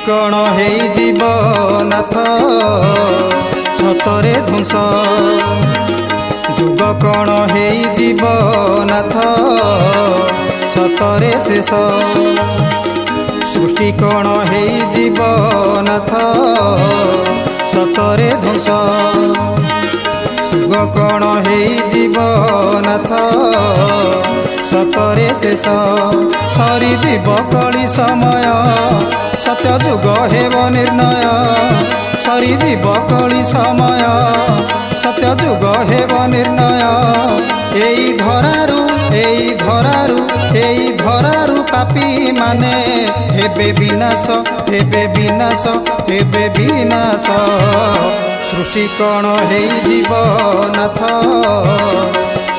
कण हेई जीव नाथ सतरे ध्वंस जुग कण हेई जीव नाथ सतरे शेष सृष्टि कण हेई जीव नाथ सतरे ध्वंस जुग कण हेई जीव नाथ सतरे शेष सरी जीव कली समय सत्य जुग हेब निर्णय सरी जीव कली समय सत्य जुग हेब निर्णय एई धरारु पापी माने हेबे विनाश हेबे विनाश हेबे विनाश सृष्टि कण हेई जीव नाथ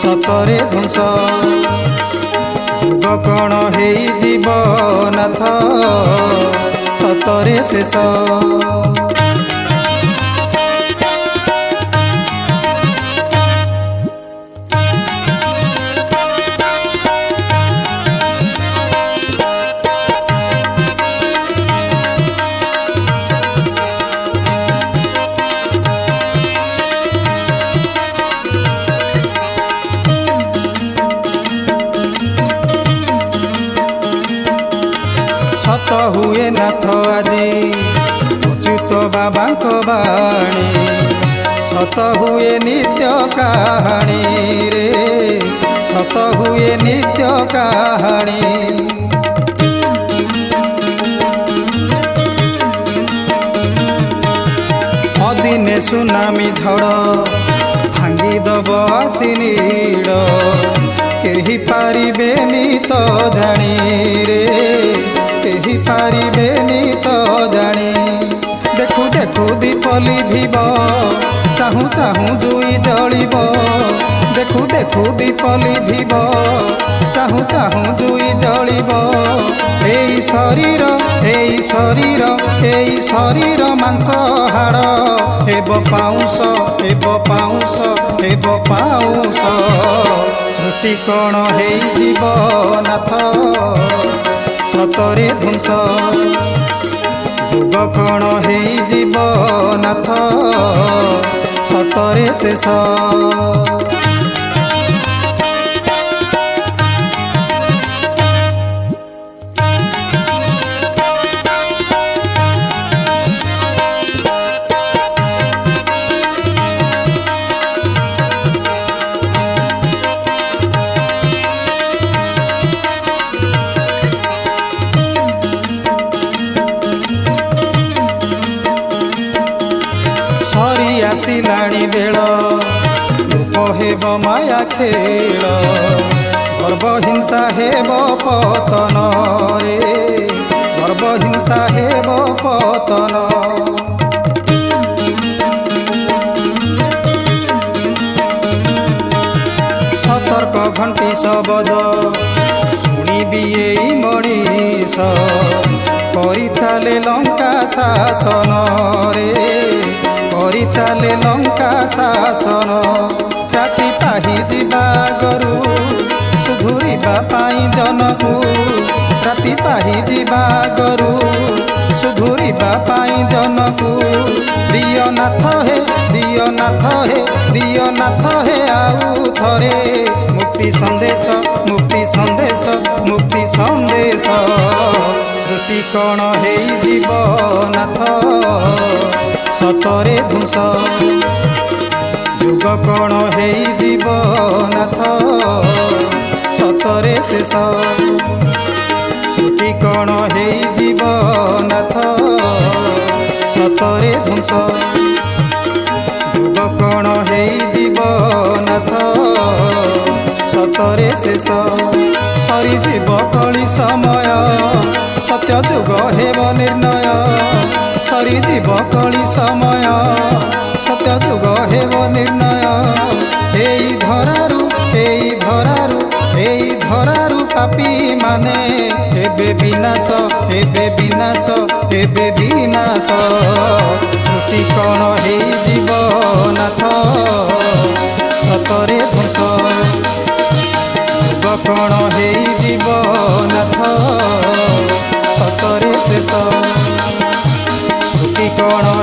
सतरे ध्वंस जुग कण हेई जीव नाथ सतरे शेष सत हुए नाथ आजी अच्युत बाबा बाणी सत हुए नित्य कहानी रे सत हुए नित्य कहानी अदिने सुनामी झड़ भांगी दब आसी नीड़ केही पारिबेनी तो जानी रे केही पारिबेनी तो जानी देखु देखु दीपली भीब चाहू चाहू जुई जलिब देखु देखु दीपली भीब चाहू चाहू जुई जलिब एई शरीर मांस हाड़ हेब पाउंस हेब पाउंस हेब पाउंस सृष्टि कण हेई जीव नाथ सतरे ध्वंस जुग कण हेई जीव नाथ सतरे शेष आसिलाणी बेल रूप हेब माया खेल गर्व हिंसा हेब पतन रे गर्व हिंसा हेब पतन सतर्क घंटी शबद शुणिबी एई मणिष करि चाले लंका शासन रे करि चाले लंका शासन राति पाही जीवा गरु सुधुरिबा पाई जनकु राति पाही जीवा गरु सुधुरिबा पाई जनकु दिय नाथ हे दिय नाथ हे दिय नाथ हे आउ थरे मुक्ति संदेश मुक्ति संदेश मुक्ति संदेश सृष्टि कण हेई जीव नाथ सतरे ध्वंस जुग कण हेई जीव नाथ सतरे शेष सृष्टि कण हेई जीव नाथ सतरे ध्वंस जुग कण हेई जीव नाथ सतरे शेष सरी जीव कली समय सत्य जुग हेब निर्णय सरी जीव कली समय सत्य जुग हेब निर्णय एई धरारु पापी माने हेबे विनाश हेबे विनाश हेबे विनाश सृष्टि कण हेई जीव नाथ सतरे ध्वंस जुग कण हेई जीव नाथ सतरे शेष। କଣ